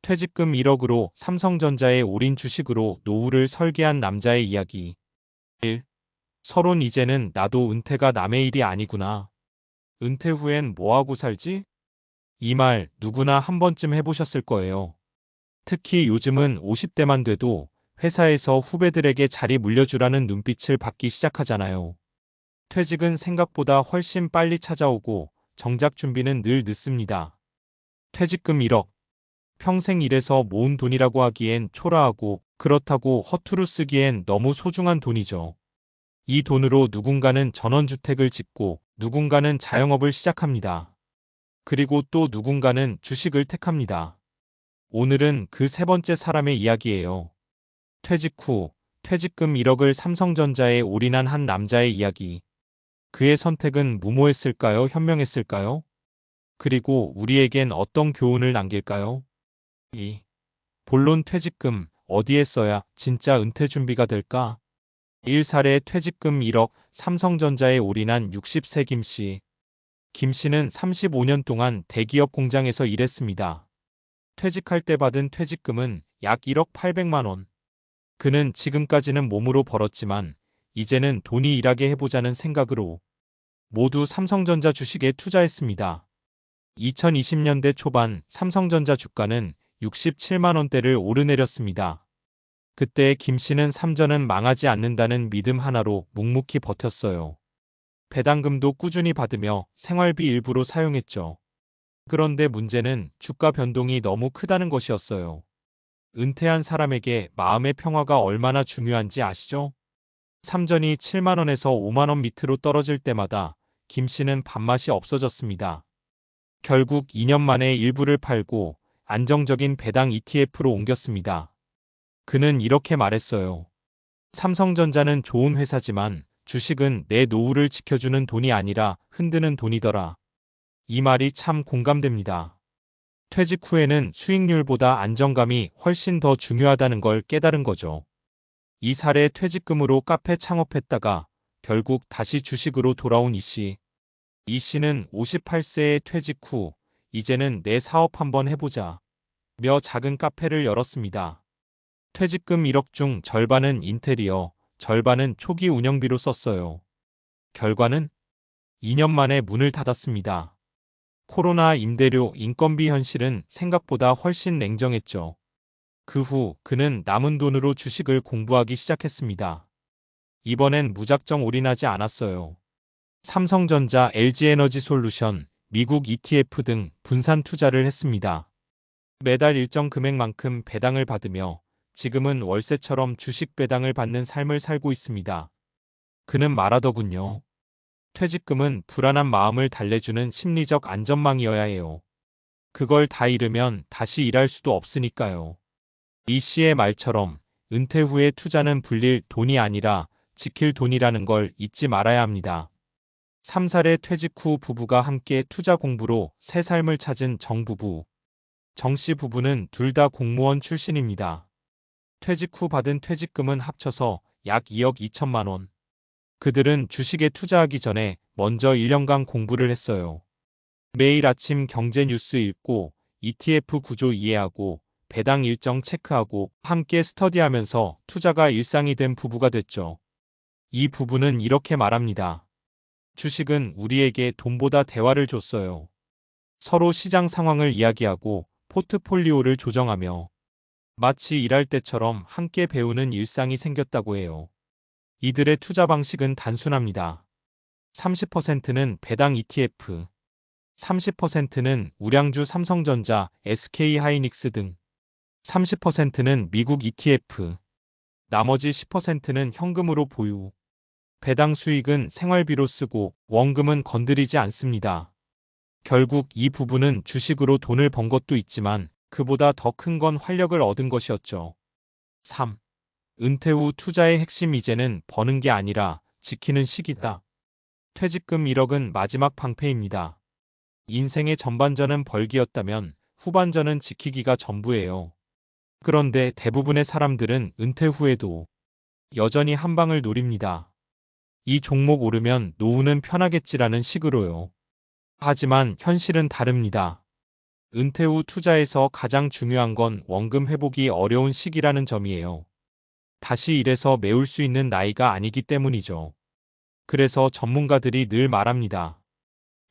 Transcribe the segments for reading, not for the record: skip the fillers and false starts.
퇴직금 1억으로 삼성전자에 올인 주식으로 노후를 설계한 남자의 이야기. 1. 서론 이제는 나도 은퇴가 남의 일이 아니구나. 은퇴 후엔 뭐하고 살지? 이 말 누구나 한 번쯤 해보셨을 거예요. 특히 요즘은 50대만 돼도 회사에서 후배들에게 자리 물려주라는 눈빛을 받기 시작하잖아요. 퇴직은 생각보다 훨씬 빨리 찾아오고 정작 준비는 늘 늦습니다. 퇴직금 1억. 평생 일해서 모은 돈이라고 하기엔 초라하고 그렇다고 허투루 쓰기엔 너무 소중한 돈이죠. 이 돈으로 누군가는 전원주택을 짓고 누군가는 자영업을 시작합니다. 그리고 또 누군가는 주식을 택합니다. 오늘은 그 세 번째 사람의 이야기예요. 퇴직 후 퇴직금 1억을 삼성전자에 올인한 한 남자의 이야기. 그의 선택은 무모했을까요? 현명했을까요? 그리고 우리에겐 어떤 교훈을 남길까요? 2. 본론 퇴직금 어디에 써야 진짜 은퇴 준비가 될까? 1사례 퇴직금 1억 삼성전자에 올인한 60세 김 씨. 김 씨는 35년 동안 대기업 공장에서 일했습니다. 퇴직할 때 받은 퇴직금은 약 1억 800만 원. 그는 지금까지는 몸으로 벌었지만 이제는 돈이 일하게 해보자는 생각으로 모두 삼성전자 주식에 투자했습니다. 2020년대 초반 삼성전자 주가는 67만 원대를 오르내렸습니다. 그때 김 씨는 삼전은 망하지 않는다는 믿음 하나로 묵묵히 버텼어요. 배당금도 꾸준히 받으며 생활비 일부로 사용했죠. 그런데 문제는 주가 변동이 너무 크다는 것이었어요. 은퇴한 사람에게 마음의 평화가 얼마나 중요한지 아시죠? 삼전이 7만 원에서 5만 원 밑으로 떨어질 때마다 김 씨는 밥맛이 없어졌습니다. 결국 2년 만에 일부를 팔고 안정적인 배당 ETF로 옮겼습니다. 그는 이렇게 말했어요. 삼성전자는 좋은 회사지만 주식은 내 노후를 지켜주는 돈이 아니라 흔드는 돈이더라. 이 말이 참 공감됩니다. 퇴직 후에는 수익률보다 안정감이 훨씬 더 중요하다는 걸 깨달은 거죠. 이 사례 퇴직금으로 카페 창업했다가 결국 다시 주식으로 돌아온 이 씨. 이 씨는 58세에 퇴직 후 이제는 내 사업 한번 해보자 며 작은 카페를 열었습니다. 퇴직금 1억 중 절반은 인테리어, 절반은 초기 운영비로 썼어요. 결과는 2년 만에 문을 닫았습니다. 코로나 임대료, 인건비 현실은 생각보다 훨씬 냉정했죠. 그 후 그는 남은 돈으로 주식을 공부하기 시작했습니다. 이번엔 무작정 올인하지 않았어요. 삼성전자, LG에너지솔루션, 미국 ETF 등 분산 투자를 했습니다. 매달 일정 금액만큼 배당을 받으며 지금은 월세처럼 주식 배당을 받는 삶을 살고 있습니다. 그는 말하더군요. 퇴직금은 불안한 마음을 달래주는 심리적 안전망이어야 해요. 그걸 다 잃으면 다시 일할 수도 없으니까요. 이 씨의 말처럼 은퇴 후의 투자는 불릴 돈이 아니라 지킬 돈이라는 걸 잊지 말아야 합니다. 3살의 퇴직 후 부부가 함께 투자 공부로 새 삶을 찾은 정 부부. 정 씨 부부는 둘 다 공무원 출신입니다. 퇴직 후 받은 퇴직금은 합쳐서 약 2억 2천만 원. 그들은 주식에 투자하기 전에 먼저 1년간 공부를 했어요. 매일 아침 경제 뉴스 읽고 ETF 구조 이해하고 배당 일정 체크하고 함께 스터디하면서 투자가 일상이 된 부부가 됐죠. 이 부부는 이렇게 말합니다. 주식은 우리에게 돈보다 대화를 줬어요. 서로 시장 상황을 이야기하고 포트폴리오를 조정하며 마치 일할 때처럼 함께 배우는 일상이 생겼다고 해요. 이들의 투자 방식은 단순합니다. 30%는 배당 ETF, 30%는 우량주 삼성전자, SK하이닉스 등, 30%는 미국 ETF, 나머지 10%는 현금으로 보유. 배당 수익은 생활비로 쓰고 원금은 건드리지 않습니다. 결국 이 부부는 주식으로 돈을 번 것도 있지만 그보다 더 큰 건 활력을 얻은 것이었죠. 3. 은퇴 후 투자의 핵심 이제는 버는 게 아니라 지키는 시기다. 퇴직금 1억은 마지막 방패입니다. 인생의 전반전은 벌기였다면 후반전은 지키기가 전부예요. 그런데 대부분의 사람들은 은퇴 후에도 여전히 한 방을 노립니다. 이 종목 오르면 노후는 편하겠지라는 식으로요. 하지만 현실은 다릅니다. 은퇴 후 투자에서 가장 중요한 건 원금 회복이 어려운 시기라는 점이에요. 다시 일해서 메울 수 있는 나이가 아니기 때문이죠. 그래서 전문가들이 늘 말합니다.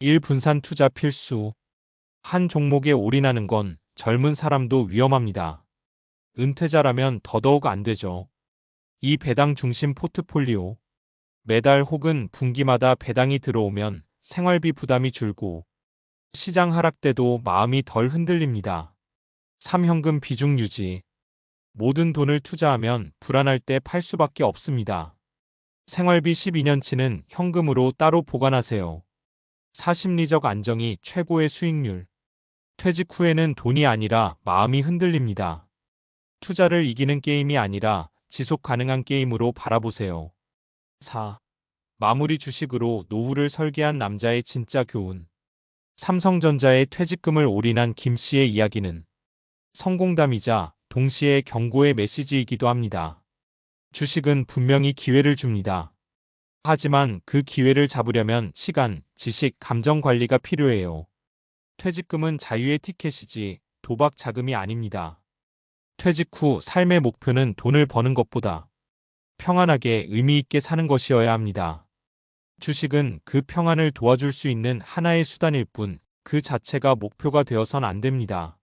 1분산 투자 필수. 한 종목에 올인하는 건 젊은 사람도 위험합니다. 은퇴자라면 더더욱 안 되죠. 이 배당 중심 포트폴리오. 매달 혹은 분기마다 배당이 들어오면 생활비 부담이 줄고 시장 하락 때도 마음이 덜 흔들립니다. 3. 현금 비중 유지. 모든 돈을 투자하면 불안할 때 팔 수밖에 없습니다. 생활비 12년치는 현금으로 따로 보관하세요. 4. 심리적 안정이 최고의 수익률. 퇴직 후에는 돈이 아니라 마음이 흔들립니다. 투자를 이기는 게임이 아니라 지속 가능한 게임으로 바라보세요. 4. 마무리 주식으로 노후를 설계한 남자의 진짜 교훈. 삼성전자의 퇴직금을 올인한 김 씨의 이야기는 성공담이자 동시에 경고의 메시지이기도 합니다. 주식은 분명히 기회를 줍니다. 하지만 그 기회를 잡으려면 시간, 지식, 감정 관리가 필요해요. 퇴직금은 자유의 티켓이지 도박 자금이 아닙니다. 퇴직 후 삶의 목표는 돈을 버는 것보다 평안하게 의미 있게 사는 것이어야 합니다. 주식은 그 평안을 도와줄 수 있는 하나의 수단일 뿐 그 자체가 목표가 되어선 안 됩니다.